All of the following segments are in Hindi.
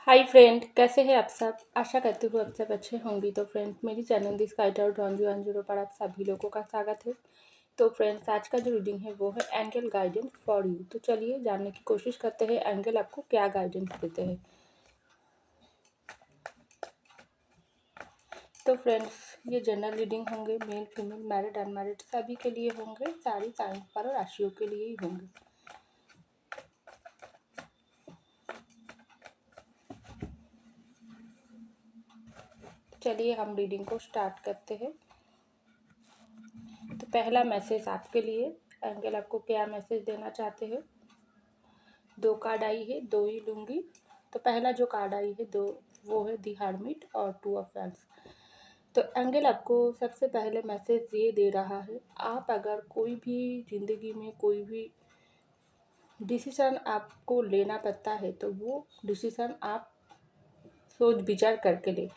हाय फ्रेंड, कैसे हैं आप सब। आशा करती हूँ आप सब अच्छे होंगी। तो फ्रेंड, मेरी चैनल दिस गाइड आउट रंजू अंजुरो पर आप सभी लोगों का स्वागत है। तो फ्रेंड्स, आज का जो रीडिंग है वो है एंगल गाइडेंस फॉर यू। तो चलिए जानने की कोशिश करते हैं एंगल आपको क्या गाइडेंस देते हैं। तो फ्रेंड्स, ये जनरल रीडिंग होंगे, मेल फीमेल मैरिड अनमैरिड सभी के लिए होंगे, सारी साइन पर और राशियों के लिए ही होंगे। चलिए हम रीडिंग को स्टार्ट करते हैं। तो पहला मैसेज आपके लिए, एंगल आपको क्या मैसेज देना चाहते हैं। दो कार्ड आई है, दो ही लूंगी। तो पहला जो कार्ड आई है दो, वो है दी हर्मिट और टू ऑफ वैंड्स। तो एंगल आपको सबसे पहले मैसेज ये दे रहा है, आप अगर कोई भी ज़िंदगी में कोई भी डिसीज़न आपको लेना पड़ता है तो वो डिसीज़न आप सोच विचार करके ले।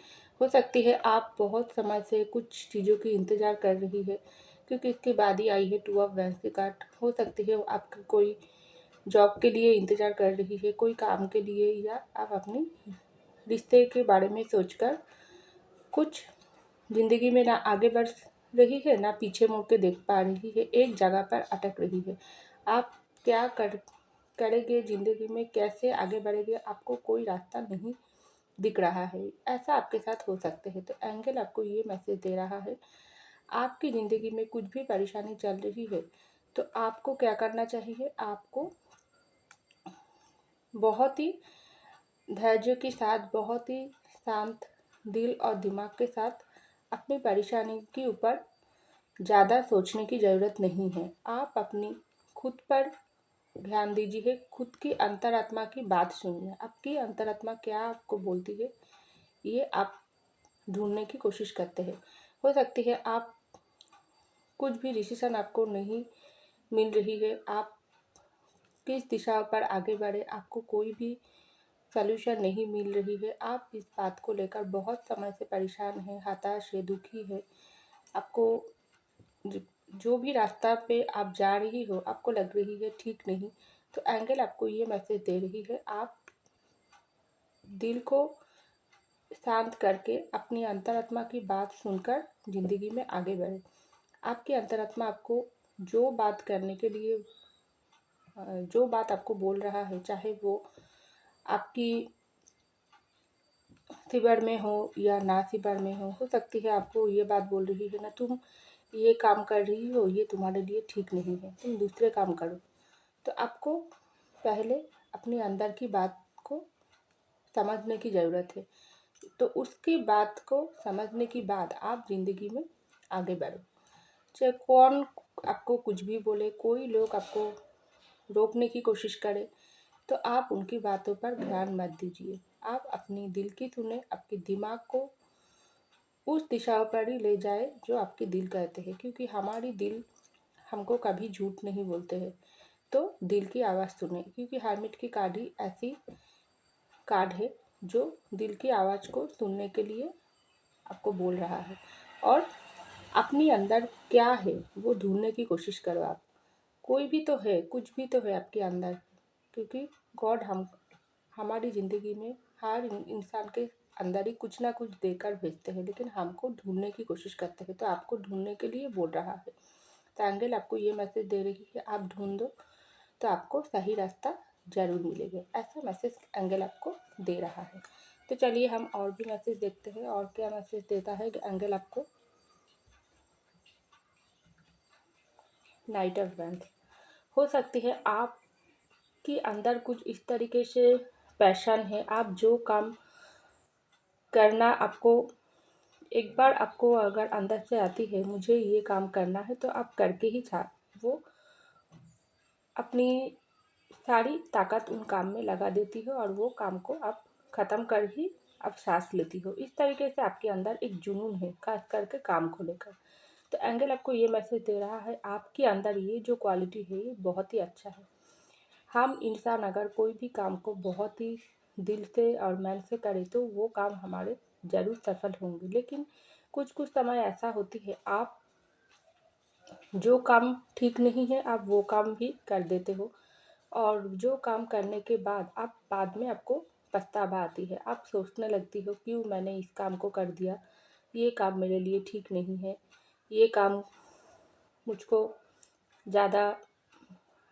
हो सकती है आप बहुत समय से कुछ चीज़ों की इंतज़ार कर रही है, क्योंकि इसके बाद ही आई है टू ऑफ वैंड्स की कार्ड। हो सकती है आपकी कोई जॉब के लिए इंतज़ार कर रही है, कोई काम के लिए, या आप अपनी रिश्ते के बारे में सोचकर कुछ ज़िंदगी में ना आगे बढ़ रही है, ना पीछे मुड़ के देख पा रही है, एक जगह पर अटक रही है। आप क्या करेंगे ज़िंदगी में, कैसे आगे बढ़ेंगे, आपको कोई रास्ता नहीं दिख रहा है। ऐसा आपके साथ हो सकते हैं। तो एंगल आपको ये मैसेज दे रहा है, आपकी ज़िंदगी में कुछ भी परेशानी चल रही है तो आपको क्या करना चाहिए। आपको बहुत ही धैर्य के साथ, बहुत ही शांत दिल और दिमाग के साथ अपनी परेशानी के ऊपर ज़्यादा सोचने की ज़रूरत नहीं है। आप अपनी खुद पर ध्यान दीजिए, खुद की अंतरात्मा की बात सुनिए। आपकी अंतरात्मा क्या आपको बोलती है, ये आप ढूंढने की कोशिश करते हैं। हो सकती है आप कुछ भी डिसीजन आपको नहीं मिल रही है, आप किस दिशा पर आगे बढ़े, आपको कोई भी सॉल्यूशन नहीं मिल रही है। आप इस बात को लेकर बहुत समय से परेशान हैं, हताश है, दुखी है। आपको जो भी रास्ता पे आप जा रही हो आपको लग रही है ठीक नहीं, तो एंगल आपको ये मैसेज दे रही है, आप दिल को शांत करके अपनी अंतरात्मा की बात सुनकर ज़िंदगी में आगे बढ़े। आपकी अंतरात्मा आपको जो बात करने के लिए, जो बात आपको बोल रहा है, चाहे वो आपकी सिबर में हो या ना सिबर में हो सकती है आपको ये बात बोल रही है ना, तुम ये काम कर रही हो, ये तुम्हारे लिए ठीक नहीं है, तुम दूसरे काम करो। तो आपको पहले अपने अंदर की बात को समझने की ज़रूरत है। तो उसकी बात को समझने के बाद आप ज़िंदगी में आगे बढ़ो। चाहे कौन आपको कुछ भी बोले, कोई लोग आपको रोकने की कोशिश करे, तो आप उनकी बातों पर ध्यान मत दीजिए। आप अपनी दिल की सुने, आपके दिमाग को उस दिशा पर ही ले जाए जो आपके दिल कहते हैं, क्योंकि हमारी दिल हमको कभी झूठ नहीं बोलते हैं। तो दिल की आवाज़ सुने, क्योंकि हर्मिट की कार्ड ही ऐसी कार्ड है जो दिल की आवाज़ को सुनने के लिए आपको बोल रहा है। और अपनी अंदर क्या है वो ढूंढने की कोशिश करो। आप कोई भी तो है, कुछ भी तो है आपके अंदर, क्योंकि गॉड हमारी ज़िंदगी में हर इंसान के अंदर ही कुछ ना कुछ देकर भेजते हैं, लेकिन हमको ढूंढने की कोशिश करते हैं। तो आपको ढूंढने के लिए बोल रहा है। तो एंगल आपको ये मैसेज दे रही है, आप ढूंढो तो आपको सही रास्ता ज़रूर मिलेगा। ऐसा मैसेज एंगल आपको दे रहा है। तो चलिए हम और भी मैसेज देखते हैं, और क्या मैसेज देता है एंगल आपको। Night of wands. हो सकती है आपके अंदर कुछ इस तरीके से पैशन है, आप जो काम करना आपको, एक बार आपको अगर अंदर से आती है मुझे ये काम करना है, तो आप करके ही वो अपनी सारी ताकत उन काम में लगा देती हो और वो काम को आप ख़त्म कर ही आप सांस लेती हो। इस तरीके से आपके अंदर एक जुनून है, खास करके काम को लेकर। तो एंगल आपको ये मैसेज दे रहा है, आपके अंदर ये जो क्वालिटी है ये बहुत ही अच्छा है। हम इंसान अगर कोई भी काम को बहुत ही दिल से और मन से करें तो वो काम हमारे ज़रूर सफल होंगे। लेकिन कुछ कुछ समय ऐसा होती है, आप जो काम ठीक नहीं है आप वो काम भी कर देते हो, और जो काम करने के बाद आप बाद में आपको पछतावा आती है। आप सोचने लगती हो क्यों मैंने इस काम को कर दिया, ये काम मेरे लिए ठीक नहीं है, ये काम मुझको ज़्यादा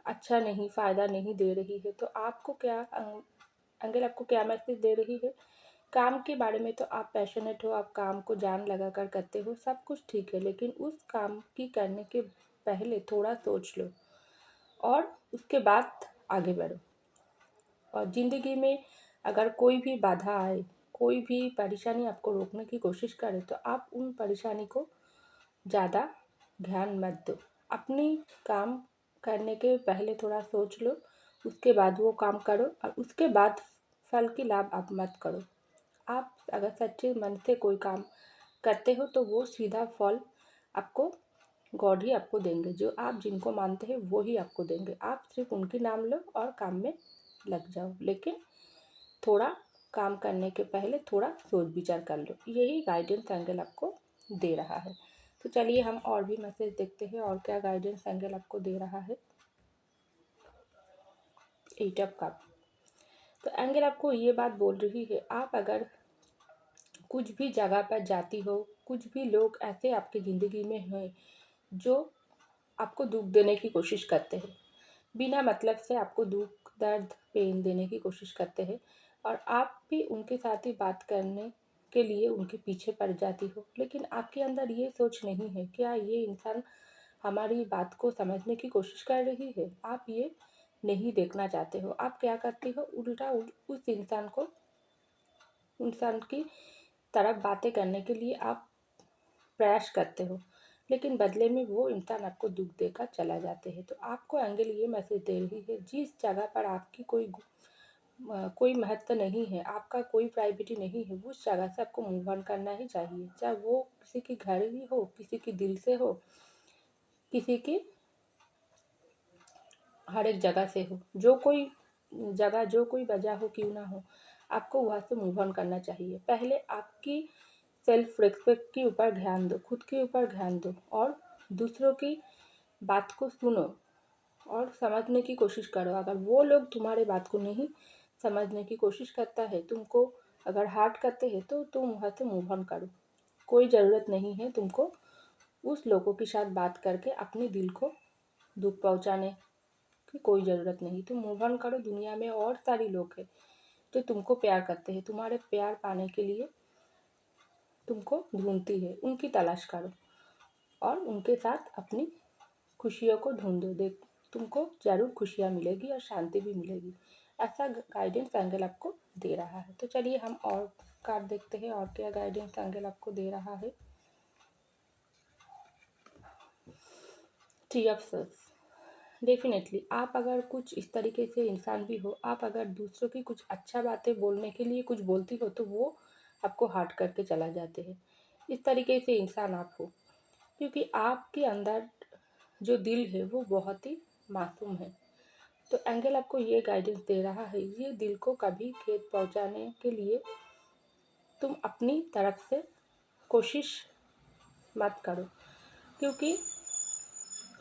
अच्छा नहीं, फ़ायदा नहीं दे रही है। तो आपको क्या एंगल आपको क्या मैसेज दे रही है? काम के बारे में तो आप पैशनेट हो, आप काम को जान लगा कर करते हो, सब कुछ ठीक है, लेकिन उस काम की करने के पहले थोड़ा सोच लो और उसके बाद आगे बढ़ो। और ज़िंदगी में अगर कोई भी बाधा आए, कोई भी परेशानी आपको रोकने की कोशिश करे, तो आप उन परेशानी को ज़्यादा ध्यान मत दो। अपनी काम करने के पहले थोड़ा सोच लो, उसके बाद वो काम करो और उसके बाद फल की लाभ आप मत करो। आप अगर सच्चे मन से कोई काम करते हो तो वो सीधा फल आपको गॉड ही आपको देंगे। जो आप जिनको मानते हैं वो ही आपको देंगे। आप सिर्फ उनके नाम लो और काम में लग जाओ, लेकिन थोड़ा काम करने के पहले थोड़ा सोच विचार कर लो। यही गाइडेंस एंगल आपको दे रहा है। तो चलिए हम और भी मैसेज देखते हैं और क्या गाइडेंस एंगल आपको दे रहा है। 8 ऑफ कप। तो एंगल आपको ये बात बोल रही है, आप अगर कुछ भी जगह पर जाती हो, कुछ भी लोग ऐसे आपकी ज़िंदगी में हैं जो आपको दुख देने की कोशिश करते हैं, बिना मतलब से आपको दुख दर्द पेन देने की कोशिश करते हैं, और आप भी उनके साथ ही बात करने के लिए उनके पीछे पड़ जाती हो, लेकिन आपके अंदर ये सोच नहीं है क्या ये इंसान हमारी बात को समझने की कोशिश कर रही है। आप ये नहीं देखना चाहते हो। आप क्या करती हो, उल्टा उस इंसान की तरफ बातें करने के लिए आप प्रयास करते हो, लेकिन बदले में वो इंसान आपको दुख देकर चला जाते हैं। तो आपको एंगल ये मैसेज दे रही है, जिस जगह पर आपकी कोई महत्व नहीं है, आपका कोई प्रायोरिटी नहीं है, उस जगह से आपको मूव ऑन करना ही चाहिए। चाहे वो किसी की घर ही हो, किसी की दिल से हो, किसी की हर एक जगह से हो, जो कोई जगह जो कोई वजह हो क्यों ना हो, आपको वहाँ से मूव ऑन करना चाहिए। पहले आपकी सेल्फ रिस्पेक्ट के ऊपर ध्यान दो, खुद के ऊपर ध्यान दो और दूसरों की बात को सुनो और समझने की कोशिश करो। अगर वो लोग तुम्हारे बात को नहीं समझने की कोशिश करता है, तुमको अगर हार्ट करते हैं, तो तुम वहाँ से मूव ऑन करो। कोई ज़रूरत नहीं है तुमको उस लोगों के साथ बात करके अपने दिल को दुख पहुँचाने की कोई ज़रूरत नहीं। तुम मूव ऑन करो। दुनिया में और सारे लोग हैं जो तुमको प्यार करते हैं, तुम्हारे प्यार पाने के लिए तुमको ढूंढती है, उनकी तलाश करो और उनके साथ अपनी खुशियों को ढूंढो। देख, तुमको ज़रूर खुशियाँ मिलेगी और शांति भी मिलेगी। ऐसा गाइडेंस एंगल आपको दे रहा है। तो चलिए हम और कार्ड देखते हैं और क्या गाइडेंस एंगल आपको दे रहा है। 3 ऑफ सोर्ड्स। डेफिनेटली आप अगर कुछ इस तरीके से इंसान भी हो, आप अगर दूसरों की कुछ अच्छा बातें बोलने के लिए कुछ बोलती हो, तो वो आपको हर्ट करके चला जाते हैं। इस तरीके से इंसान आप हो, क्योंकि आपके अंदर जो दिल है वो बहुत ही मासूम है। तो एंगल आपको ये गाइडेंस दे रहा है, ये दिल को कभी खेत पहुंचाने के लिए तुम अपनी तरफ से कोशिश मत करो, क्योंकि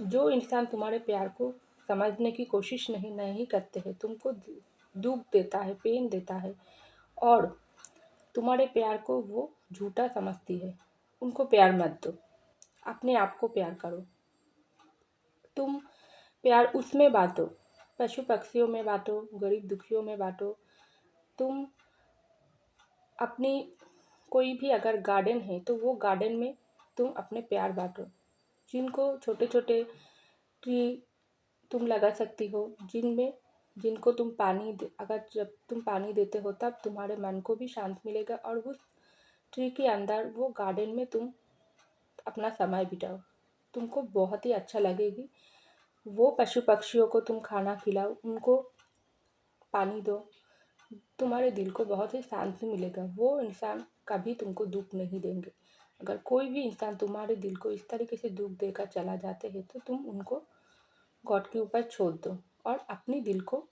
जो इंसान तुम्हारे प्यार को समझने की कोशिश नहीं करते हैं, तुमको दुख देता है, पेन देता है और तुम्हारे प्यार को वो झूठा समझती है, उनको प्यार मत दो। अपने आप को प्यार करो। तुम प्यार उसमें बांटो, पशु पक्षियों में बांटो, गरीब दुखियों में बांटो। तुम अपनी कोई भी अगर गार्डन है तो वो गार्डन में तुम अपने प्यार बांटो। जिनको छोटे छोटे ट्री तुम लगा सकती हो, जिनको तुम अगर जब तुम पानी देते हो तब तुम्हारे मन को भी शांत मिलेगा और उस ट्री के अंदर वो गार्डन में तुम अपना समय बिताओ, तुमको बहुत ही अच्छा लगेगी। वो पशु पक्षियों को तुम खाना खिलाओ, उनको पानी दो, तुम्हारे दिल को बहुत ही शांति मिलेगा। वो इंसान कभी तुमको दुख नहीं देंगे। अगर कोई भी इंसान तुम्हारे दिल को इस तरीके से दुख देकर चला जाते हैं, तो तुम उनको गॉड के ऊपर छोड़ दो और अपने दिल को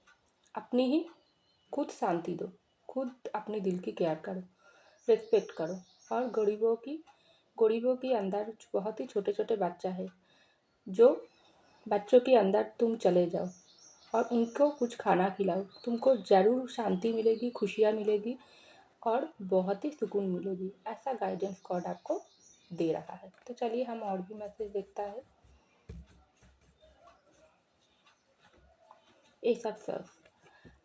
अपनी ही खुद शांति दो। खुद अपने दिल की केयर करो, रिस्पेक्ट करो। और गरीबों के अंदर बहुत ही छोटे छोटे बच्चा है, जो बच्चों के अंदर तुम चले जाओ और उनको कुछ खाना खिलाओ। तुमको ज़रूर शांति मिलेगी, खुशियाँ मिलेगी और बहुत ही सुकून मिलेगी। ऐसा गाइडेंस गॉड आपको दे रहा है। तो चलिए हम और भी मैसेज देखता है। ए सक्सेस,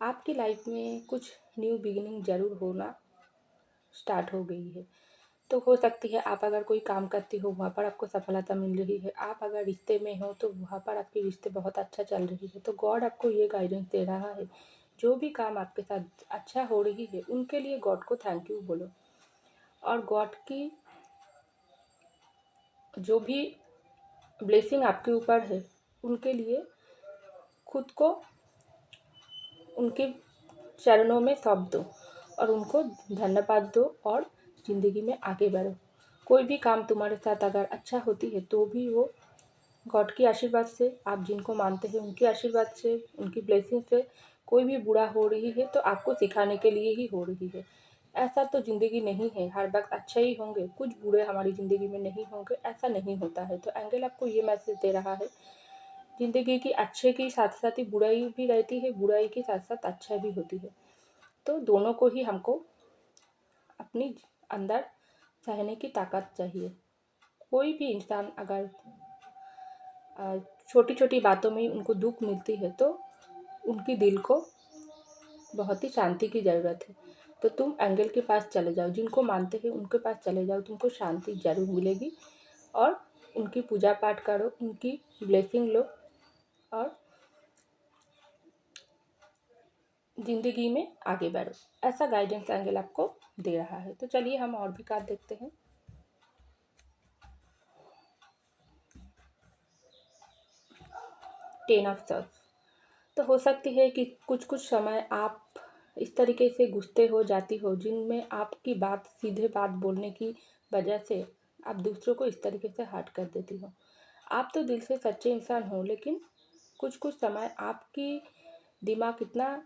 आपकी लाइफ में कुछ न्यू बिगिनिंग ज़रूर होना स्टार्ट हो गई है। तो हो सकती है आप अगर कोई काम करती हो वहाँ पर आपको सफलता मिल रही है। आप अगर रिश्ते में हो तो वहाँ पर आपके रिश्ते बहुत अच्छा चल रही है। तो गॉड आपको ये गाइडेंस दे रहा है, जो भी काम आपके साथ अच्छा हो रही है उनके लिए गॉड को थैंक यू बोलो। और गॉड की जो भी ब्लेसिंग आपके ऊपर है उनके लिए खुद को उनके चरणों में सौंप दो और उनको धन्यवाद दो और ज़िंदगी में आगे बढ़ो। कोई भी काम तुम्हारे साथ अगर अच्छा होती है तो भी वो गॉड के आशीर्वाद से, आप जिनको मानते हैं उनके आशीर्वाद से, उनकी ब्लेसिंग से। कोई भी बुरा हो रही है तो आपको सिखाने के लिए ही हो रही है। ऐसा तो ज़िंदगी नहीं है हर वक्त अच्छे ही होंगे, कुछ बुरे हमारी ज़िंदगी में नहीं होंगे, ऐसा नहीं होता है। तो एंगल आपको ये मैसेज दे रहा है, ज़िंदगी की अच्छे के साथ साथ ही बुराई भी रहती है, बुराई के साथ साथ अच्छा भी होती है। तो दोनों को ही हमको अपनी अंदर सहने की ताकत चाहिए। कोई भी इंसान अगर छोटी छोटी बातों में उनको दुख मिलती है तो उनकी दिल को बहुत ही शांति की ज़रूरत है। तो तुम एंगल के पास चले जाओ, जिनको मानते हैं उनके पास चले जाओ, तुमको शांति ज़रूर मिलेगी। और उनकी पूजा पाठ करो, उनकी ब्लेसिंग लो और ज़िंदगी में आगे बढ़ो। ऐसा गाइडेंस एंगल आपको दे रहा है। तो चलिए हम और भी कार्ड देखते हैं। Ten of swords. तो हो सकती है कि कुछ कुछ समय आप इस तरीके से गुस्से हो जाती हो जिनमें आपकी बात सीधे बात बोलने की वजह से आप दूसरों को इस तरीके से हर्ट कर देती हो। आप तो दिल से सच्चे इंसान हो, लेकिन कुछ कुछ समय आपकी दिमाग इतना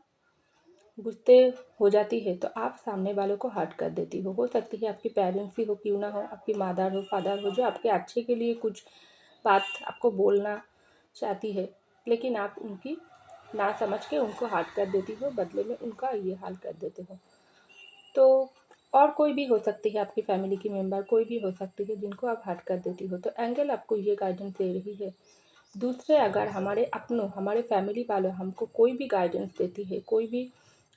गुस्से हो जाती है तो आप सामने वालों को हर्ट कर देती हो। सकती है आपके पेरेंट्स ही हो, क्यों ना हो, आपकी मदर हो, फादर हो, जो आपके अच्छे के लिए कुछ बात आपको बोलना चाहती है, लेकिन आप उनकी ना समझ के उनको हर्ट कर देती हो, बदले में उनका ये हाल कर देते हो। तो और कोई भी हो सकती है, आपकी फैमिली की मेंबर कोई भी हो सकती है जिनको आप हर्ट कर देती हो। तो एंगल आपको ये गाइडेंस दे रही है, दूसरे अगर हमारे अपनों, हमारे फैमिली वालों हमको कोई भी गाइडेंस देती है, कोई भी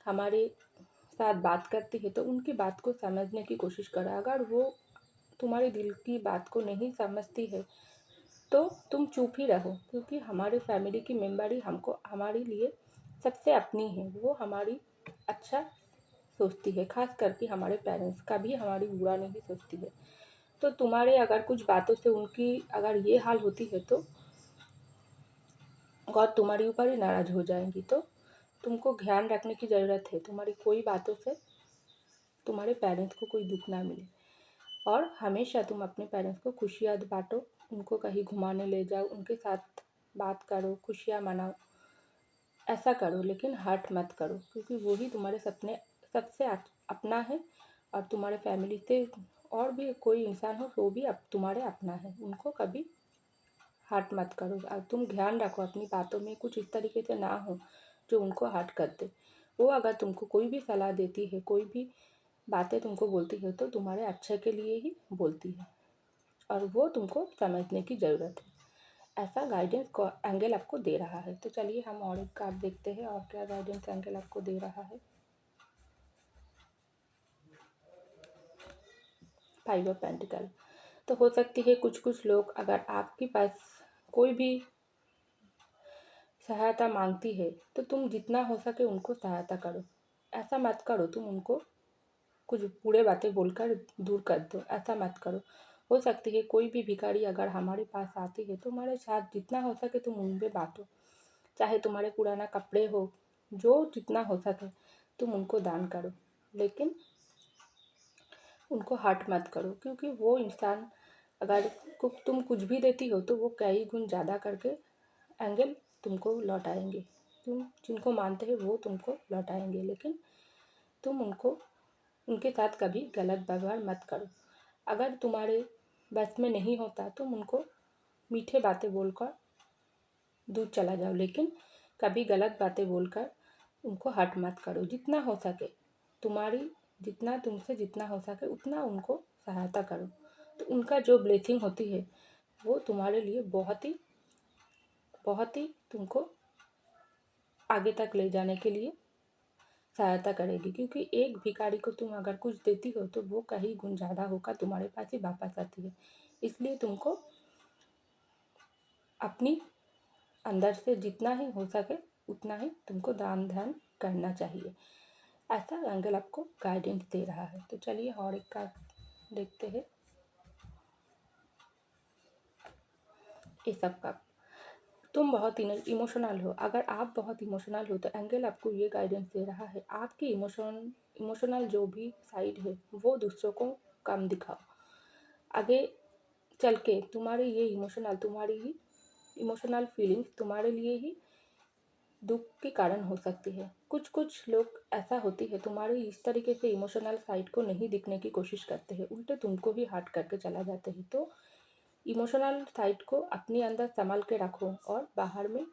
हमारे साथ बात करती है, तो उनकी बात को समझने की कोशिश करो। अगर वो तुम्हारे दिल की बात को नहीं समझती है तो तुम चुप ही रहो, क्योंकि हमारे फैमिली की मेंबर ही हमको हमारे लिए सबसे अपनी है। वो हमारी अच्छा सोचती है, खास करके हमारे पेरेंट्स का भी हमारी बुरा नहीं सोचती है। तो तुम्हारे अगर कुछ बातों से उनकी अगर ये हाल होती है तो गॉड तुम्हारे ऊपर ही नाराज़ हो जाएंगी। तो तुमको ध्यान रखने की ज़रूरत है, तुम्हारी कोई बातों से तुम्हारे पेरेंट्स को कोई दुख ना मिले। और हमेशा तुम अपने पेरेंट्स को खुशियाँ बांटो, उनको कहीं घुमाने ले जाओ, उनके साथ बात करो, खुशियाँ मनाओ। ऐसा करो, लेकिन हर्ट मत करो, क्योंकि वो ही तुम्हारे सपने सबसे अपना है। और तुम्हारे फैमिली से और भी कोई इंसान हो वो भी अब तुम्हारे अपना है, उनको कभी हर्ट मत करो। और तुम ध्यान रखो अपनी बातों में कुछ इस तरीके से ना हो जो उनको हर्ट कर दे। वो अगर तुमको कोई भी सलाह देती है, कोई भी बातें तुमको बोलती है, तो तुम्हारे अच्छे के लिए ही बोलती है और वो तुमको समझने की ज़रूरत है। ऐसा गाइडेंस एंगल आपको दे रहा है। तो चलिए हम और एक कार्ड देखते हैं और क्या गाइडेंस एंगल आपको दे रहा है। Five of pentacle. तो हो सकती है कुछ कुछ लोग अगर आपके पास कोई भी सहायता मांगती है तो तुम जितना हो सके उनको सहायता करो। ऐसा मत करो तुम उनको कुछ बुरे बातें बोलकर दूर कर दो, ऐसा मत करो। हो सकती है कोई भी भिखारी अगर हमारे पास आती है तो हमारे साथ जितना हो सके तुम उन पे बांटो, चाहे तुम्हारे पुराना कपड़े हो, जो जितना हो सके तुम उनको दान करो, लेकिन उनको हर्ट मत करो। क्योंकि वो इंसान अगर तुम कुछ भी देती हो तो वो कई गुण ज़्यादा करके एंगल तुमको लौटाएंगे। तुम जिनको मानते हो वो तुमको लौटाएंगे, लेकिन तुम उनको उनके साथ कभी गलत व्यवहार मत करो। अगर तुम्हारे बस में नहीं होता तुम उनको मीठे बातें बोलकर दूर चला जाओ, लेकिन कभी गलत बातें बोलकर उनको हर्ट मत करो। जितना हो सके तुमसे जितना हो सके उतना उनको सहायता करो। तो उनका जो ब्लेसिंग होती है वो तुम्हारे लिए बहुत ही तुमको आगे तक ले जाने के लिए सहायता करेगी। क्योंकि एक भिखारी को तुम अगर कुछ देती हो तो वो कहीं गुण ज़्यादा होकर तुम्हारे पास ही वापस आती है। इसलिए तुमको अपनी अंदर से जितना ही हो सके उतना ही तुमको दान ध्यान करना चाहिए। ऐसा एंगल आपको गाइडेंस दे रहा है। तो चलिए और एक कार्ड देखते हैं। ये सब का तुम बहुत इमोशनल हो। अगर आप बहुत इमोशनल हो तो एंगल आपको ये गाइडेंस दे रहा है, आपकी इमोशनल जो भी साइड है वो दूसरों को कम दिखाओ। आगे चल के तुम्हारी इमोशनल फीलिंग्स तुम्हारे लिए ही दुख के कारण हो सकती है। कुछ लोग ऐसा होती है तुम्हारे इस तरीके से इमोशनल साइड को नहीं दिखने की कोशिश करते हैं, उल्टे तुमको ही हर्ट करके चला जाते हैं। तो इमोशनल साइड को अपने अंदर संभाल के रखो और बाहर में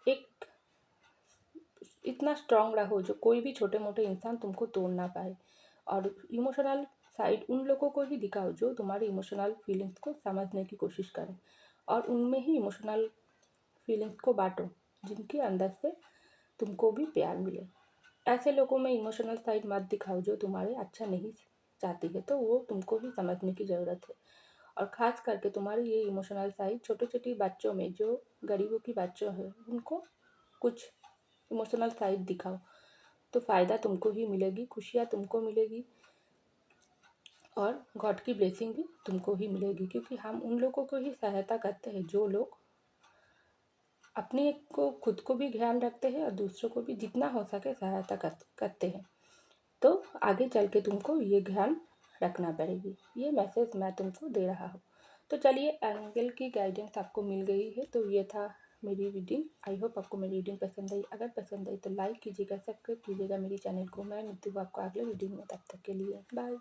एक इतना स्ट्रांग रहो जो कोई भी छोटे मोटे इंसान तुमको तोड़ ना पाए। और इमोशनल साइड उन लोगों को ही दिखाओ जो तुम्हारी इमोशनल फीलिंग्स को समझने की कोशिश करें, और उनमें ही इमोशनल फीलिंग्स को बांटो जिनके अंदर से तुमको भी प्यार मिले। ऐसे लोगों में इमोशनल साइड मत दिखाओ जो तुम्हारे अच्छा नहीं चाहती है, तो वो तुमको ही समझने की ज़रूरत है। और ख़ास करके तुम्हारी ये इमोशनल साइड छोटे छोटे बच्चों में, जो गरीबों की बच्चों है, उनको कुछ इमोशनल साइड दिखाओ तो फ़ायदा तुमको ही मिलेगी, खुशियाँ तुमको मिलेगी और गॉड की ब्लेसिंग भी तुमको ही मिलेगी। क्योंकि हम उन लोगों को ही सहायता करते हैं जो लोग अपने को खुद को भी ध्यान रखते हैं और दूसरों को भी जितना हो सके सहायता करते हैं। तो आगे चल के तुमको ये ध्यान रखना पड़ेगी। ये मैसेज मैं तुमको दे रहा हूँ। तो चलिए, एंगल की गाइडेंस आपको मिल गई है। तो ये था मेरी रीडिंग। आई होप आपको मेरी रीडिंग पसंद आई। अगर पसंद आई तो लाइक कीजिएगा, सब्सक्राइब कीजिएगा मेरे चैनल को। मैं मिलती हूँ आपको अगले रीडिंग में। तब तक के लिए बाय।